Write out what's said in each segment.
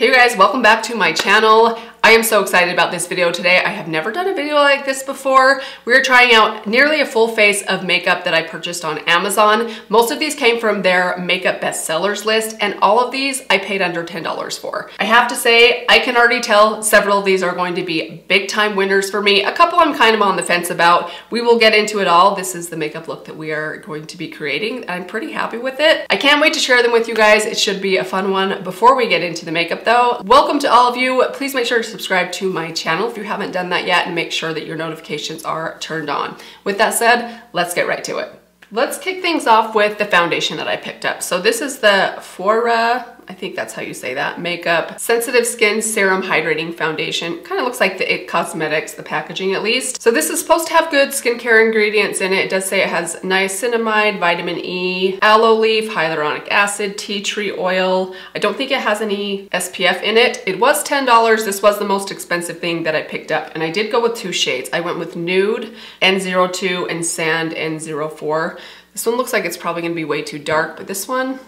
Hey you guys, welcome back to my channel. I am so excited about this video today. I have never done a video like this before. We're trying out nearly a full face of makeup that I purchased on Amazon. Most of these came from their makeup bestsellers list, and all of these I paid under $10 for. I have to say, I can already tell several of these are going to be big time winners for me. A couple I'm kind of on the fence about. We will get into it all. This is the makeup look that we are going to be creating. I'm pretty happy with it. I can't wait to share them with you guys. It should be a fun one. Before we get into the makeup though, welcome to all of you. Please make sure to subscribe to my channel if you haven't done that yet, and make sure that your notifications are turned on. With that said, let's get right to it. Let's kick things off with the foundation that I picked up. So this is the Fora, I think that's how you say that, Makeup Sensitive Skin Serum Hydrating Foundation. Kind of looks like the It Cosmetics, the packaging at least. So this is supposed to have good skincare ingredients in it. It does say it has niacinamide, vitamin E, aloe leaf, hyaluronic acid, tea tree oil. I don't think it has any SPF in it. It was $10. This was the most expensive thing that I picked up, and I did go with two shades. I went with Nude N02 and Sand N04. This one looks like it's probably gonna be way too dark, but this one,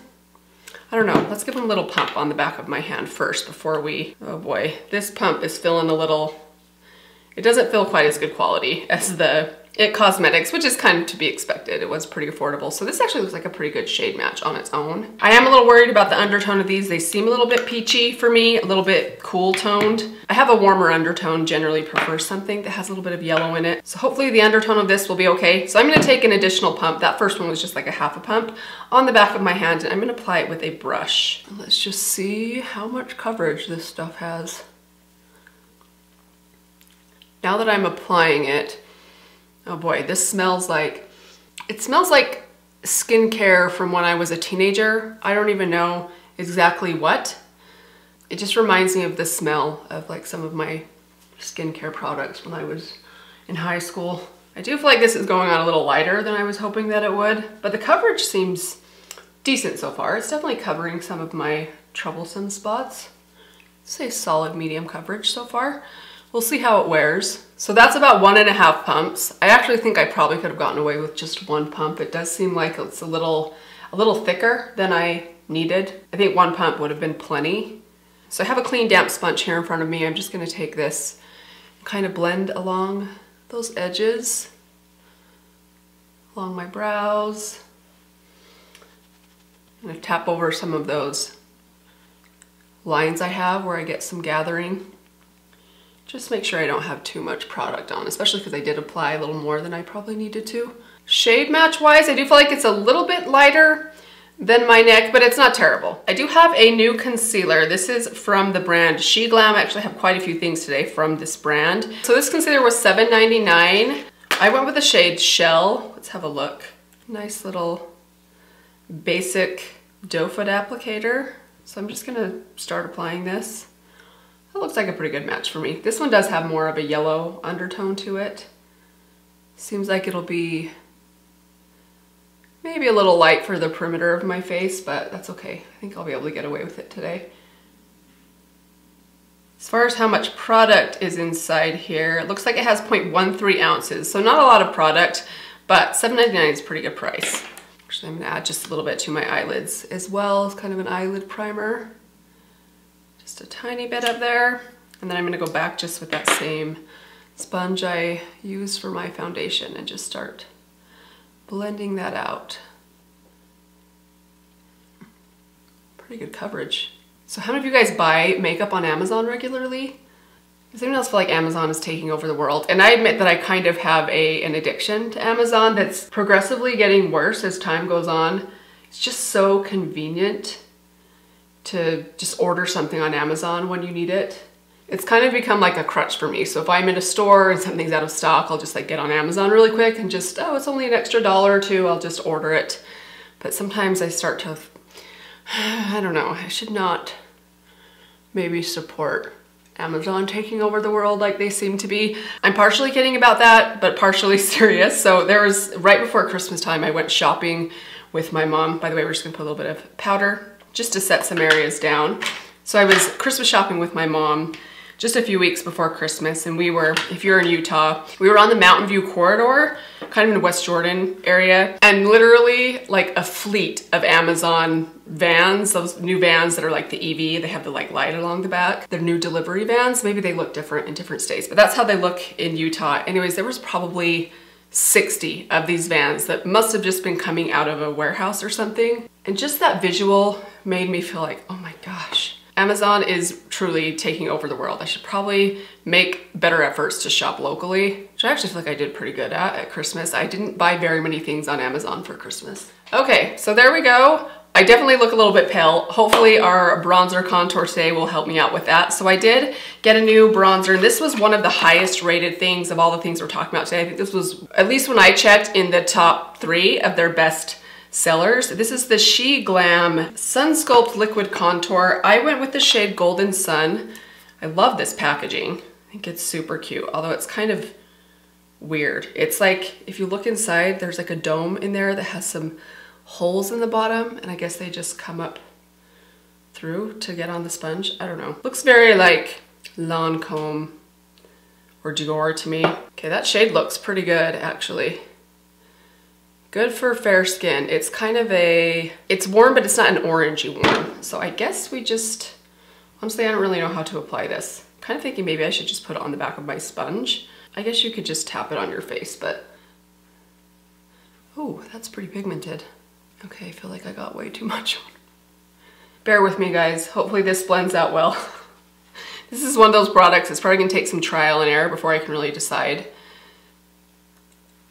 I don't know. Let's give them a little pump on the back of my hand first before we, oh boy, this pump is feeling a little, it doesn't feel quite as good quality as the It Cosmetics, which is kind of to be expected. It was pretty affordable. So this actually looks like a pretty good shade match on its own. I am a little worried about the undertone of these. They seem a little bit peachy for me, a little bit cool toned. I have a warmer undertone, generally prefer something that has a little bit of yellow in it. So hopefully the undertone of this will be okay. So I'm gonna take an additional pump. That first one was just like a half a pump on the back of my hand, and I'm gonna apply it with a brush. Let's just see how much coverage this stuff has. Now that I'm applying it, oh boy, this smells like, it smells like skincare from when I was a teenager. I don't even know exactly what. It just reminds me of the smell of like some of my skincare products when I was in high school. I do feel like this is going on a little lighter than I was hoping that it would, but the coverage seems decent so far. It's definitely covering some of my troublesome spots. I'd say solid medium coverage so far. We'll see how it wears. So that's about 1.5 pumps. I actually think I probably could have gotten away with just one pump. It does seem like it's a little thicker than I needed. I think one pump would have been plenty. So I have a clean damp sponge here in front of me. I'm just gonna take this and kind of blend along those edges, along my brows. I'm gonna tap over some of those lines I have where I get some gathering. Just make sure I don't have too much product on, especially because I did apply a little more than I probably needed to. Shade match wise, I do feel like it's a little bit lighter than my neck, but it's not terrible. I do have a new concealer. This is from the brand She Glam. I actually have quite a few things today from this brand. So this concealer was $7.99. I went with the shade Shell. Let's have a look. Nice little basic doe foot applicator. So I'm just gonna start applying this. That looks like a pretty good match for me. This one does have more of a yellow undertone to it. Seems like it'll be maybe a little light for the perimeter of my face, but that's okay. I think I'll be able to get away with it today. As far as how much product is inside here, it looks like it has 0.13 ounces, so not a lot of product, but $7.99 is a pretty good price. Actually, I'm gonna add just a little bit to my eyelids as well. It's kind of an eyelid primer. Just a tiny bit up there, and then I'm gonna go back just with that same sponge I used for my foundation and just start blending that out. Pretty good coverage. So how many of you guys buy makeup on Amazon regularly? Does anyone else feel like Amazon is taking over the world? And I admit that I kind of have an addiction to Amazon that's progressively getting worse as time goes on. It's just so convenient to just order something on Amazon when you need it. It's kind of become like a crutch for me. So if I'm in a store and something's out of stock, I'll just like get on Amazon really quick and just, oh, it's only an extra $1 or $2, I'll just order it. But sometimes I start to, I don't know, I should not maybe support Amazon taking over the world like they seem to be. I'm partially kidding about that, but partially serious. So there was, right before Christmas time, I went shopping with my mom. By the way, we're just gonna put a little bit of powder just to set some areas down. So I was Christmas shopping with my mom just a few weeks before Christmas, and we were, if you're in Utah, we were on the Mountain View corridor, kind of in the West Jordan area, and literally like a fleet of Amazon vans, those new vans that are like the EV, they have the like light along the back. They're new delivery vans. Maybe they look different in different states, but that's how they look in Utah. Anyways, there was probably 60 of these vans that must have just been coming out of a warehouse or something. And just that visual made me feel like, oh my gosh, Amazon is truly taking over the world. I should probably make better efforts to shop locally, which I actually feel like I did pretty good at Christmas. I didn't buy very many things on Amazon for Christmas. Okay, so there we go. I definitely look a little bit pale. Hopefully our bronzer contour today will help me out with that. So I did get a new bronzer, and this was one of the highest rated things of all the things we're talking about today. I think this was, at least when I checked, in the top 3 of their best sellers. This is the She Glam Sun Sculpt Liquid Contour. I went with the shade Golden Sun. I love this packaging. I think it's super cute, although it's kind of weird. It's like, if you look inside, there's like a dome in there that has some holes in the bottom, and I guess they just come up through to get on the sponge. I don't know. Looks very like Lancome or Dior to me. Okay, that shade looks pretty good actually. Good for fair skin. It's kind of a, it's warm, but it's not an orangey warm. So I guess we just, honestly, I don't really know how to apply this. Kind of thinking maybe I should just put it on the back of my sponge. I guess you could just tap it on your face, but, oh, that's pretty pigmented. Okay, I feel like I got way too much on. Bear with me, guys. Hopefully this blends out well. This is one of those products, it's probably gonna take some trial and error before I can really decide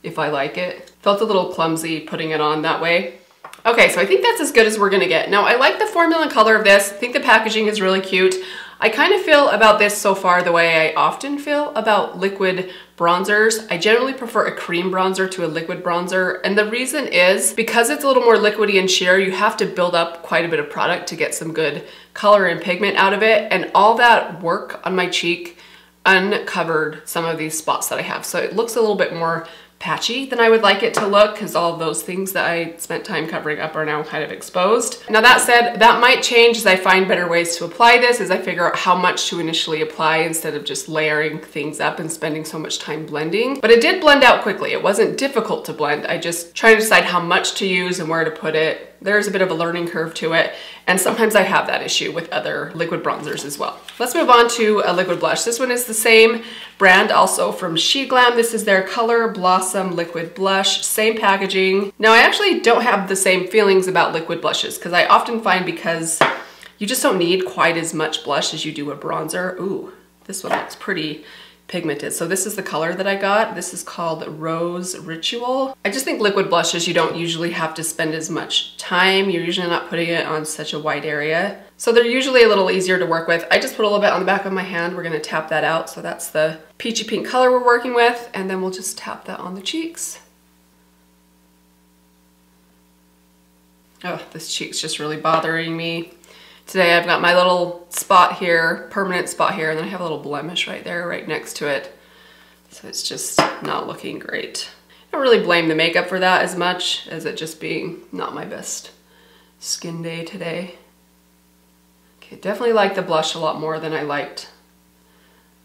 if I like it. Felt a little clumsy putting it on that way. Okay, so I think that's as good as we're gonna get. Now, I like the formula and color of this. I think the packaging is really cute. I kind of feel about this so far the way I often feel about liquid bronzers. I generally prefer a cream bronzer to a liquid bronzer. And the reason is because it's a little more liquidy and sheer, you have to build up quite a bit of product to get some good color and pigment out of it. And all that work on my cheek uncovered some of these spots that I have. So it looks a little bit more patchy than I would like it to look, because all of those things that I spent time covering up are now kind of exposed. Now that said, that might change as I find better ways to apply this, as I figure out how much to initially apply instead of just layering things up and spending so much time blending. But it did blend out quickly. It wasn't difficult to blend. I just try to decide how much to use and where to put it. There's a bit of a learning curve to it, and sometimes I have that issue with other liquid bronzers as well. Let's move on to a liquid blush. This one is the same brand, also from She Glam. This is their Color Blossom Liquid Blush, same packaging. Now, I actually don't have the same feelings about liquid blushes, because I often find because you just don't need quite as much blush as you do a bronzer. Ooh, this one looks pretty pigmented. So this is the color that I got. This is called Rose Ritual. I just think liquid blushes, you don't usually have to spend as much time. You're usually not putting it on such a wide area. So they're usually a little easier to work with. I just put a little bit on the back of my hand. We're gonna tap that out. So that's the peachy pink color we're working with. And then we'll just tap that on the cheeks. Oh, this cheek's just really bothering me. Today I've got my little spot here, permanent spot here, and then I have a little blemish right there, right next to it. So it's just not looking great. I don't really blame the makeup for that as much as it just being not my best skin day today. Okay, definitely like the blush a lot more than I liked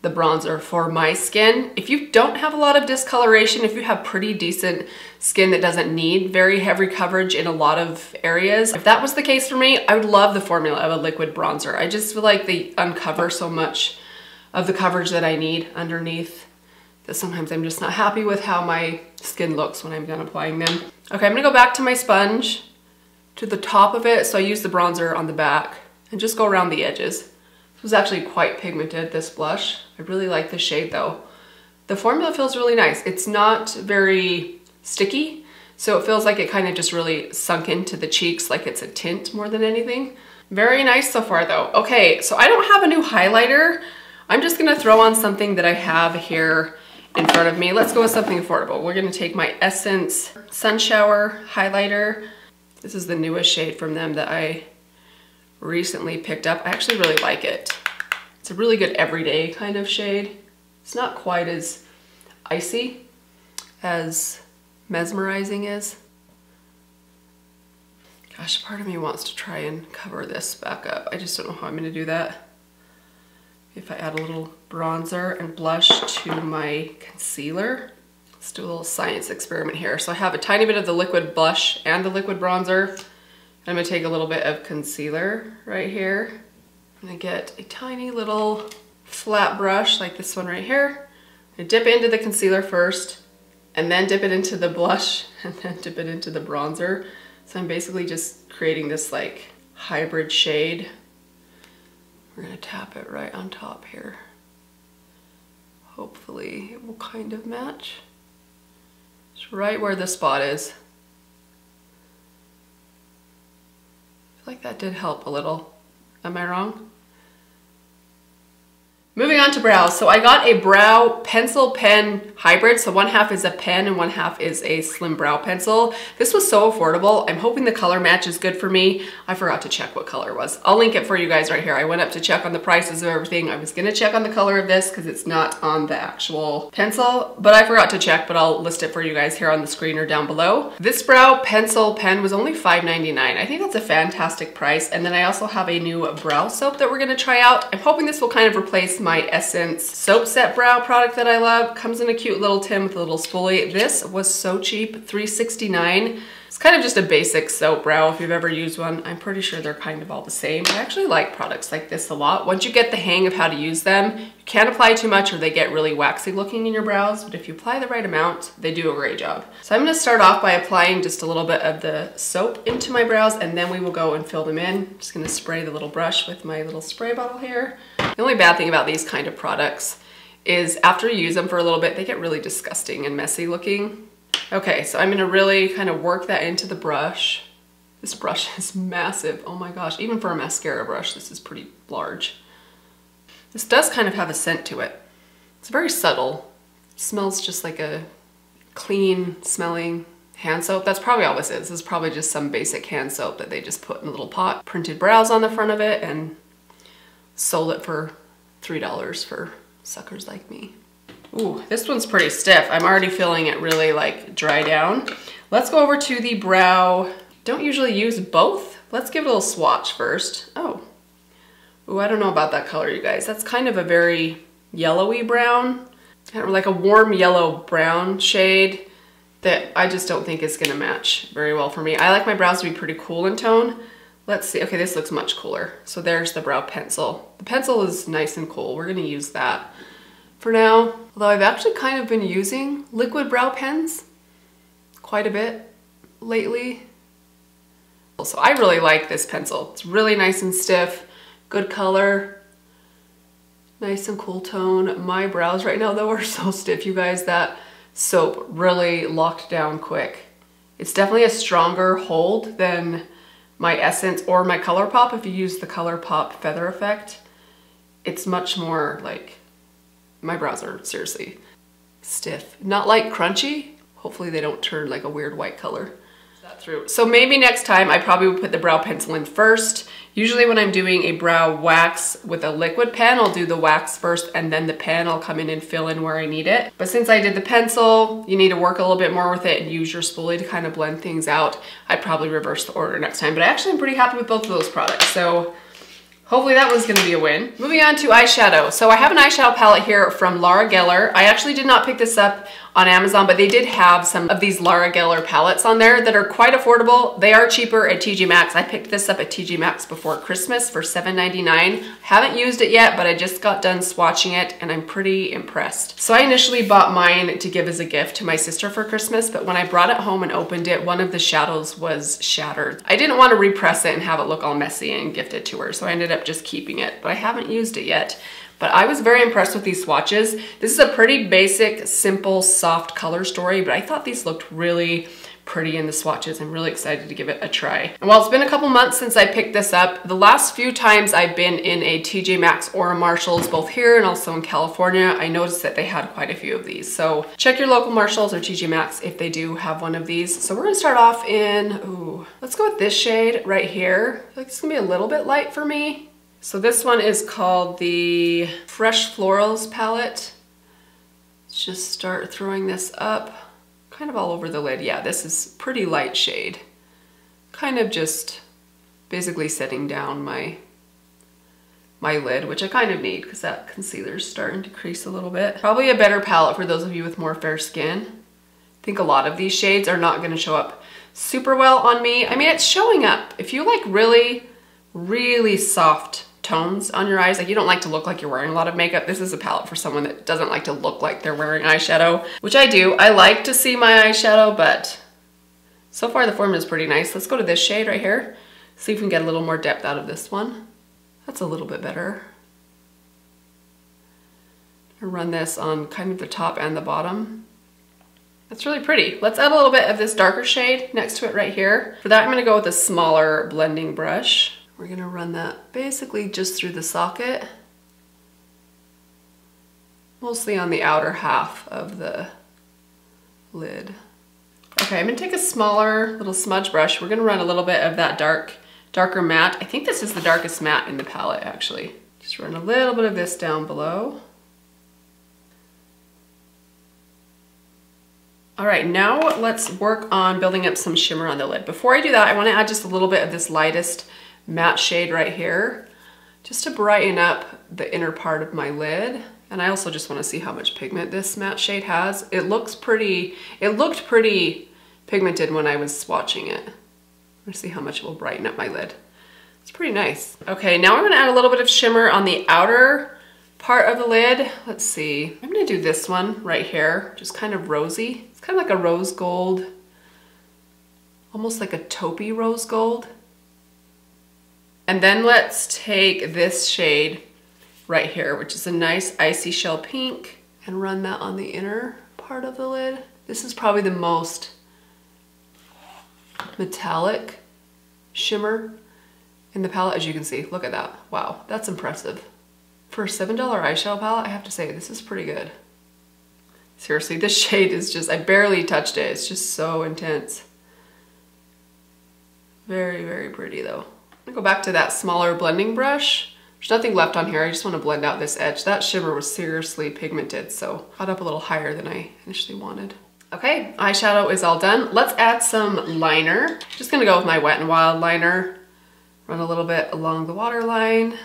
the bronzer for my skin. If you don't have a lot of discoloration, if you have pretty decent skin that doesn't need very heavy coverage in a lot of areas, if that was the case for me, I would love the formula of a liquid bronzer. I just feel like they uncover so much of the coverage that I need underneath that sometimes I'm just not happy with how my skin looks when I'm done applying them. Okay, I'm gonna go back to my sponge, to the top of it, so I use the bronzer on the back and just go around the edges. This was actually quite pigmented, this blush. I really like the shade though. The formula feels really nice. It's not very sticky, so it feels like it kind of just really sunk into the cheeks, like it's a tint more than anything. Very nice so far though. Okay, so I don't have a new highlighter. I'm just gonna throw on something that I have here in front of me. Let's go with something affordable. We're gonna take my Essence Sun Shower highlighter. This is the newest shade from them that I recently picked up. I actually really like it. It's a really good everyday kind of shade. It's not quite as icy as Mesmerizing is. Gosh, part of me wants to try and cover this back up. I just don't know how I'm gonna do that. If I add a little bronzer and blush to my concealer. Let's do a little science experiment here. So I have a tiny bit of the liquid blush and the liquid bronzer. I'm gonna take a little bit of concealer right here. I'm gonna get a tiny little flat brush like this one right here. I dip into the concealer first, and then dip it into the blush, and then dip it into the bronzer. So I'm basically just creating this like hybrid shade. We're gonna tap it right on top here. Hopefully it will kind of match. It's right where the spot is. I feel like that did help a little. Am I wrong? Moving on to brows. So I got a brow pencil pen hybrid. So one half is a pen and one half is a slim brow pencil. This was so affordable. I'm hoping the color match is good for me. I forgot to check what color it was. I'll link it for you guys right here. I went up to check on the prices of everything. I was gonna check on the color of this because it's not on the actual pencil, but I forgot to check, but I'll list it for you guys here on the screen or down below. This brow pencil pen was only $5.99. I think that's a fantastic price. And then I also have a new brow soap that we're gonna try out. I'm hoping this will kind of replace my Essence soap set brow product that I love. Comes in a cute little tin with a little spoolie. This was so cheap, $3.69. It's kind of just a basic soap brow if you've ever used one. I'm pretty sure they're kind of all the same. I actually like products like this a lot. Once you get the hang of how to use them, you can't apply too much or they get really waxy looking in your brows, but if you apply the right amount, they do a great job. So I'm gonna start off by applying just a little bit of the soap into my brows, and then we will go and fill them in. I'm just gonna spray the little brush with my little spray bottle here. The only bad thing about these kind of products is after you use them for a little bit, they get really disgusting and messy looking. Okay, so I'm gonna really kind of work that into the brush. This brush is massive, oh my gosh. Even for a mascara brush, this is pretty large. This does kind of have a scent to it. It's very subtle. It smells just like a clean smelling hand soap. That's probably all this is. This is probably just some basic hand soap that they just put in a little pot, printed brows on the front of it, and sold it for $3 for suckers like me. Ooh, this one's pretty stiff. I'm already feeling it really like dry down. Let's go over to the brow. Don't usually use both. Let's give it a little swatch first. Oh, ooh, I don't know about that color, you guys. That's kind of a very yellowy brown, kind of like a warm yellow brown shade that I just don't think is gonna match very well for me. I like my brows to be pretty cool in tone. Let's see, okay, this looks much cooler. So there's the brow pencil. The pencil is nice and cool. We're gonna use that for now. Although I've actually kind of been using liquid brow pens quite a bit lately. So I really like this pencil. It's really nice and stiff, good color, nice and cool tone. My brows right now though are so stiff, you guys. That soap really locked down quick. It's definitely a stronger hold than my Essence or my ColourPop. If you use the ColourPop Feather Effect, it's much more like, my brows are seriously stiff. Not like crunchy. Hopefully they don't turn like a weird white color. Through. So maybe next time I probably would put the brow pencil in first. Usually when I'm doing a brow wax with a liquid pen, I'll do the wax first and then the pen, I'll come in and fill in where I need it. But since I did the pencil, you need to work a little bit more with it and use your spoolie to kind of blend things out. I'd probably reverse the order next time, but actually I'm pretty happy with both of those products. So hopefully that was gonna be a win. Moving on to eyeshadow. So I have an eyeshadow palette here from Laura Geller. I actually did not pick this up on Amazon, but they did have some of these Laura Geller palettes on there that are quite affordable. They are cheaper at TJ Maxx. I picked this up at TJ Maxx before Christmas for $7.99. Haven't used it yet, but I just got done swatching it and I'm pretty impressed. So I initially bought mine to give as a gift to my sister for Christmas, but when I brought it home and opened it, one of the shadows was shattered. I didn't want to repress it and have it look all messy and gift it to her, so I ended up just keeping it, but I haven't used it yet. But I was very impressed with these swatches. This is a pretty basic, simple, soft color story, but I thought these looked really pretty in the swatches. I'm really excited to give it a try. And while it's been a couple months since I picked this up, the last few times I've been in a TJ Maxx or a Marshalls, both here and also in California, I noticed that they had quite a few of these. So check your local Marshalls or TJ Maxx if they do have one of these. So we're gonna start off in, ooh, let's go with this shade right here. I feel like it's gonna be a little bit light for me. So this one is called the Fresh Florals palette. Let's just start throwing this up kind of all over the lid. Yeah, this is pretty light shade. Kind of just basically setting down my my lid, which I kind of need because that concealer's starting to crease a little bit. Probably a better palette for those of you with more fair skin. I think a lot of these shades are not gonna show up super well on me. I mean, it's showing up. If you like really, really soft tones on your eyes, like you don't like to look like you're wearing a lot of makeup, this is a palette for someone that doesn't like to look like they're wearing eyeshadow, which I do. I like to see my eyeshadow, but so far the formula is pretty nice. Let's go to this shade right here. See if we can get a little more depth out of this one. That's a little bit better. I'll run this on kind of the top and the bottom. That's really pretty. Let's add a little bit of this darker shade next to it right here. For that, I'm gonna go with a smaller blending brush. We're gonna run that basically just through the socket, mostly on the outer half of the lid. Okay, I'm gonna take a smaller little smudge brush. We're gonna run a little bit of that darker matte. I think this is the darkest matte in the palette, actually. Just run a little bit of this down below. All right, now let's work on building up some shimmer on the lid. Before I do that, I wanna add just a little bit of this lightest matte shade right here, just to brighten up the inner part of my lid. And I also just wanna see how much pigment this matte shade has. It looked pretty pigmented when I was swatching it. Let's see how much it will brighten up my lid. It's pretty nice. Okay, now I'm gonna add a little bit of shimmer on the outer part of the lid. Let's see, I'm gonna do this one right here, just kind of rosy. It's kind of like a rose gold, almost like a taupey rose gold. And then let's take this shade right here, which is a nice icy shell pink, and run that on the inner part of the lid. This is probably the most metallic shimmer in the palette, as you can see. Look at that. Wow, that's impressive. For a $7 eyeshadow palette, I have to say, this is pretty good. Seriously, this shade is just, I barely touched it. It's just so intense. Very, very pretty though. I'm gonna go back to that smaller blending brush. There's nothing left on here. I just want to blend out this edge. That shimmer was seriously pigmented, so got up a little higher than I initially wanted. Okay, eyeshadow is all done. Let's add some liner. Just gonna go with my Wet n Wild liner. Run a little bit along the waterline,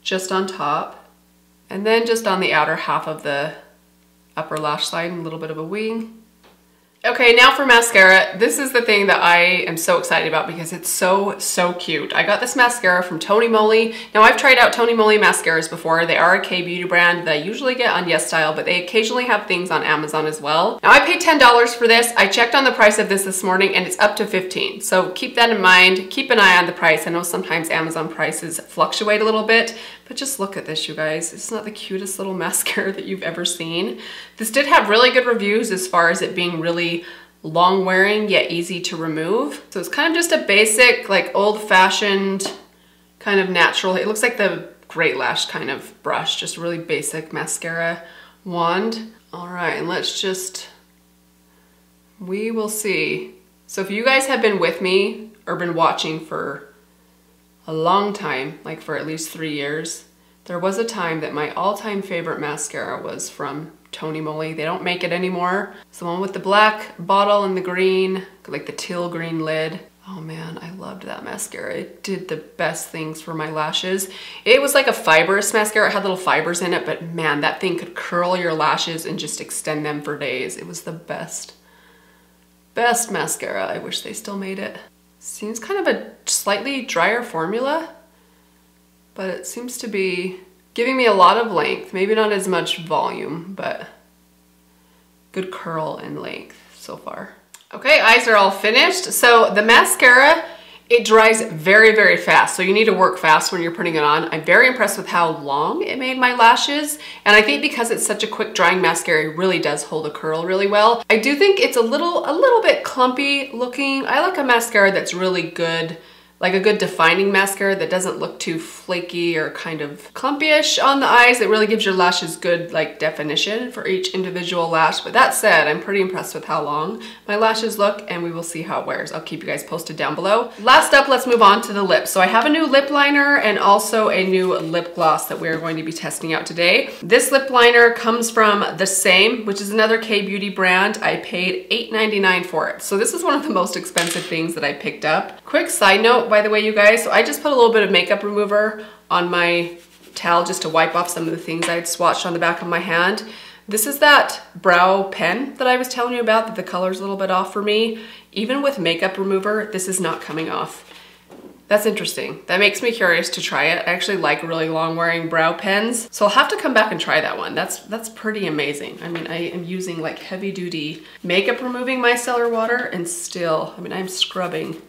just on top, and then just on the outer half of the upper lash line, a little bit of a wing. Okay, now for mascara. This is the thing that I am so excited about because it's so cute. I got this mascara from Tony Moly. Now I've tried out Tony Moly mascaras before. They are a K-beauty brand that I usually get on YesStyle, but they occasionally have things on Amazon as well. Now I paid $10 for this. I checked on the price of this morning and it's up to $15. So keep that in mind. Keep an eye on the price. I know sometimes Amazon prices fluctuate a little bit, but just look at this, you guys. It's not the cutest little mascara that you've ever seen. This did have really good reviews as far as it being really long wearing yet easy to remove. So it's kind of just a basic, like old-fashioned kind of natural. It looks like the Great Lash kind of brush, just really basic mascara wand. All right, and let's just, we will see. So if you guys have been with me or been watching for a long time, like for at least 3 years, there was a time that my all-time favorite mascara was from Tony Moly. They don't make it anymore. It's the one with the black bottle and the green, like the teal green lid. Oh man, I loved that mascara. It did the best things for my lashes. It was like a fibrous mascara. It had little fibers in it, but man, that thing could curl your lashes and just extend them for days. It was the best mascara. I wish they still made it. Seems kind of a slightly drier formula, but it seems to be giving me a lot of length. Maybe not as much volume, but good curl and length so far. Okay, eyes are all finished. So the mascara, it dries very, very fast. So you need to work fast when you're putting it on. I'm very impressed with how long it made my lashes. And I think because it's such a quick drying mascara, it really does hold a curl really well. I do think it's a little bit clumpy looking. I like a mascara that's really good, like a good defining mascara that doesn't look too flaky or kind of clumpy-ish on the eyes. It really gives your lashes good like definition for each individual lash. But that said, I'm pretty impressed with how long my lashes look, and we will see how it wears. I'll keep you guys posted down below. Last up, let's move on to the lips. So I have a new lip liner and also a new lip gloss that we're going to be testing out today. This lip liner comes from The Same, which is another K-beauty brand. I paid $8.99 for it. So this is one of the most expensive things that I picked up. Quick side note, note, by the way, you guys. So I just put a little bit of makeup remover on my towel just to wipe off some of the things I'd swatched on the back of my hand. This is that brow pen that I was telling you about, that the color's a little bit off for me. Even with makeup remover, this is not coming off. That's interesting. That makes me curious to try it. I actually like really long wearing brow pens, so I'll have to come back and try that one. That's pretty amazing. I mean, I am using like heavy duty makeup removing micellar water and still, I mean, I'm scrubbing.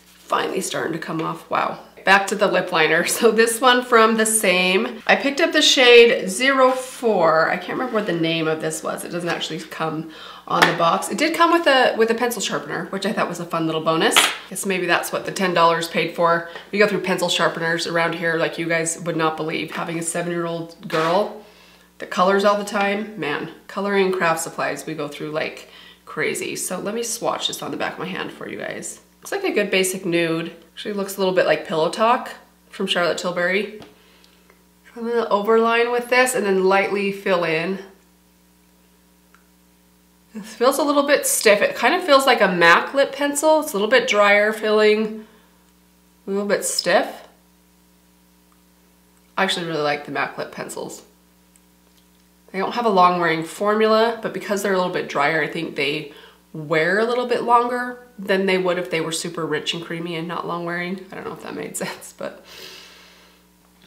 Finally starting to come off, wow. Back to the lip liner. So this one from the same, I picked up the shade 04. I can't remember what the name of this was. It doesn't actually come on the box. It did come with a pencil sharpener, which I thought was a fun little bonus. Guess maybe that's what the $10 paid for. We go through pencil sharpeners around here like you guys would not believe. Having a 7-year-old girl that colors all the time, man, coloring craft supplies we go through like crazy. So let me swatch this on the back of my hand for you guys. Looks like a good basic nude. Actually looks a little bit like Pillow Talk from Charlotte Tilbury. I'm gonna overline with this and then lightly fill in. It feels a little bit stiff. It kind of feels like a MAC lip pencil. It's a little bit drier feeling, a little bit stiff. I actually really like the MAC lip pencils. They don't have a long wearing formula, but because they're a little bit drier, I think they wear a little bit longer than they would if they were super rich and creamy and not long wearing. I don't know if that made sense, but.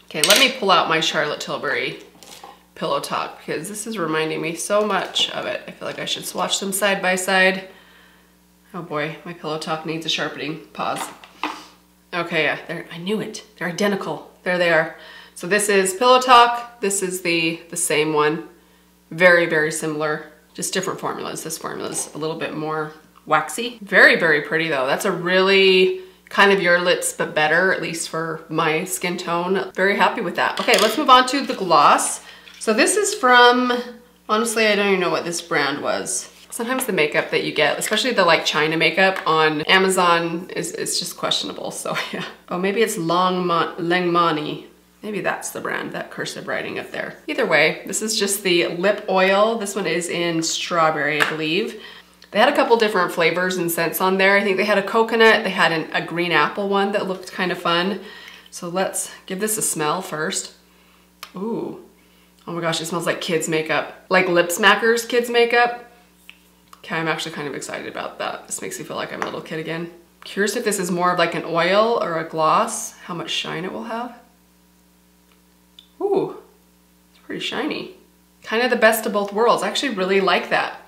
Okay, let me pull out my Charlotte Tilbury Pillow Talk because this is reminding me so much of it. I feel like I should swatch them side by side. Oh boy, my Pillow Talk needs a sharpening. Pause. Okay, yeah, I knew it. They're identical. There they are. So this is Pillow Talk. This is the same one. Very, very similar, just different formulas. This formula is a little bit more waxy. Very, very pretty though. That's a really kind of your lips, but better, at least for my skin tone. Very happy with that. Okay, let's move on to the gloss. So this is from, honestly, I don't even know what this brand was. Sometimes the makeup that you get, especially the like China makeup on Amazon is just questionable, so yeah. Oh, maybe it's Lengmani. Maybe that's the brand, that cursive writing up there. Either way, this is just the lip oil. This one is in strawberry, I believe. They had a couple different flavors and scents on there. I think they had a coconut, they had a green apple one that looked kind of fun. So let's give this a smell first. Ooh. Oh my gosh, it smells like kids makeup. Like Lip Smackers kids makeup. Okay, I'm actually kind of excited about that. This makes me feel like I'm a little kid again. Curious if this is more of like an oil or a gloss, how much shine it will have. Ooh, it's pretty shiny. Kind of the best of both worlds. I actually really like that.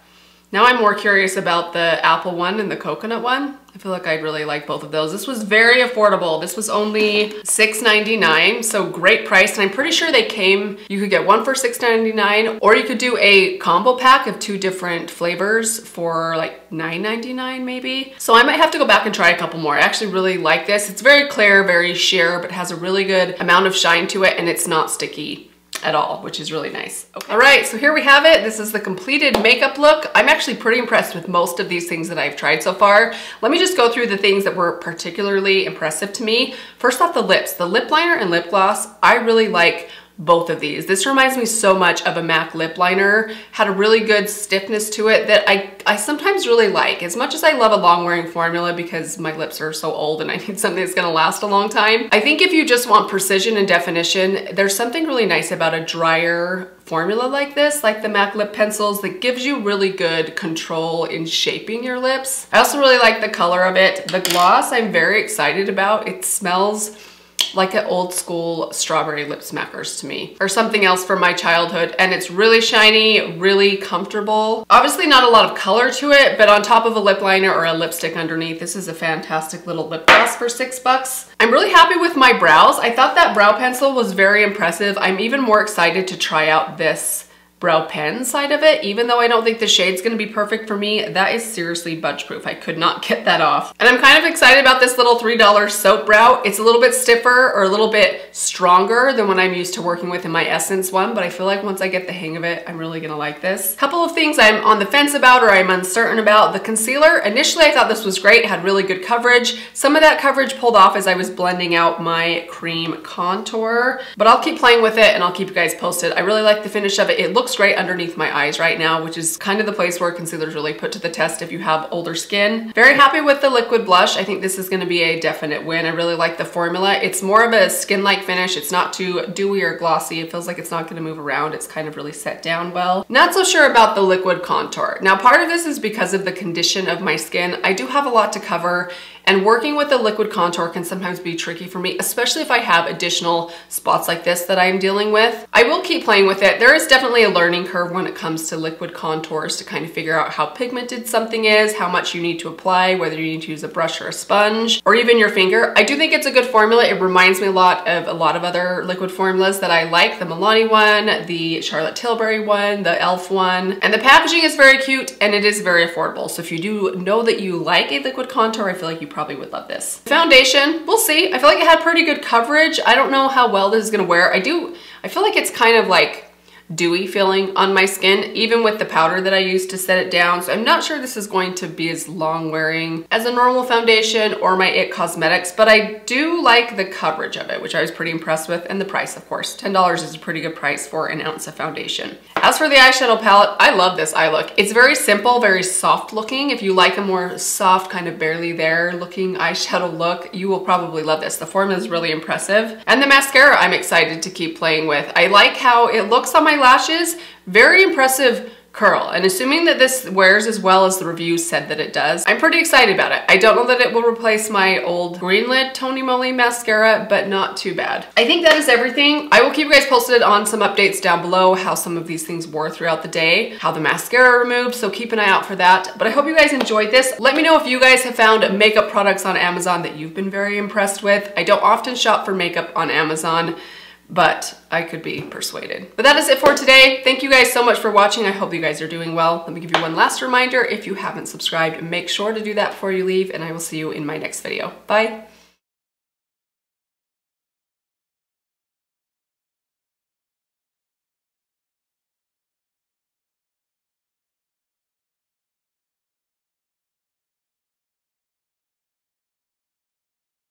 Now I'm more curious about the apple one and the coconut one. I feel like I'd really like both of those. This was very affordable. This was only $6.99, so great price. And I'm pretty sure they came, you could get one for $6.99, or you could do a combo pack of 2 different flavors for like $9.99 maybe. So I might have to go back and try a couple more. I actually really like this. It's very clear, very sheer, but has a really good amount of shine to it, and it's not sticky at all, which is really nice. Okay. All right, so here we have it. This is the completed makeup look. I'm actually pretty impressed with most of these things that I've tried so far. Let me just go through the things that were particularly impressive to me. First off, the lips. The lip liner and lip gloss, I really like both of these. This reminds me so much of a MAC lip liner. Had a really good stiffness to it that I sometimes really like. As much as I love a long wearing formula because my lips are so old and I need something that's gonna last a long time, I think if you just want precision and definition, there's something really nice about a drier formula like this, like the MAC lip pencils, that gives you really good control in shaping your lips. I also really like the color of it. The gloss I'm very excited about. It smells like an old school strawberry lip smackers to me, or something else from my childhood, and it's really shiny, really comfortable. Obviously not a lot of color to it, but on top of a lip liner or a lipstick underneath, this is a fantastic little lip gloss for $6. I'm really happy with my brows. I thought that brow pencil was very impressive. I'm even more excited to try out this brow pen side of it, even though I don't think the shade's gonna be perfect for me. That is seriously budge proof. I could not get that off. And I'm kind of excited about this little $3 soap brow. It's a little bit stiffer or a little bit stronger than what I'm used to working with in my Essence one, but I feel like once I get the hang of it, I'm really gonna like this. Couple of things I'm on the fence about or I'm uncertain about. The concealer, initially I thought this was great, had really good coverage. Some of that coverage pulled off as I was blending out my cream contour, but I'll keep playing with it and I'll keep you guys posted. I really like the finish of it. It looks looks great underneath my eyes right now, which is kind of the place where concealer is really put to the test if you have older skin. Very happy with the liquid blush. I think this is going to be a definite win. I really like the formula. It's more of a skin-like finish. It's not too dewy or glossy. It feels like it's not going to move around. It's kind of really set down well. Not so sure about the liquid contour. Now, part of this is because of the condition of my skin. I do have a lot to cover, and working with the liquid contour can sometimes be tricky for me, especially if I have additional spots like this that I'm dealing with. I will keep playing with it. There is definitely a learning curve when it comes to liquid contours to kind of figure out how pigmented something is, how much you need to apply, whether you need to use a brush or a sponge, or even your finger. I do think it's a good formula. It reminds me a lot of other liquid formulas that I like. The Milani one, the Charlotte Tilbury one, the e.l.f. one, and the packaging is very cute and it is very affordable. So if you do know that you like a liquid contour, I feel like you probably would love this. Foundation, we'll see. I feel like it had pretty good coverage. I don't know how well this is gonna wear. I feel like it's kind of like dewy feeling on my skin, even with the powder that I used to set it down. So I'm not sure this is going to be as long wearing as a normal foundation or my IT Cosmetics, but I do like the coverage of it, which I was pretty impressed with, and the price, of course. $10 is a pretty good price for an ounce of foundation. As for the eyeshadow palette, I love this eye look. It's very simple, very soft looking. If you like a more soft, kind of barely there looking eyeshadow look, you will probably love this. The formula is really impressive. And the mascara I'm excited to keep playing with. I like how it looks on my lashes. Very impressive curl, and assuming that this wears as well as the reviews said that it does, I'm pretty excited about it. I don't know that it will replace my old green lid Tony Moly mascara, but not too bad. I think that is everything. I will keep you guys posted on some updates down below, how some of these things wore throughout the day, how the mascara removed, so keep an eye out for that. But I hope you guys enjoyed this. Let me know if you guys have found makeup products on Amazon that you've been very impressed with. I don't often shop for makeup on Amazon, but I could be persuaded. But that is it for today. Thank you guys so much for watching. I hope you guys are doing well. Let me give you one last reminder. If you haven't subscribed, make sure to do that before you leave, and I will see you in my next video. Bye.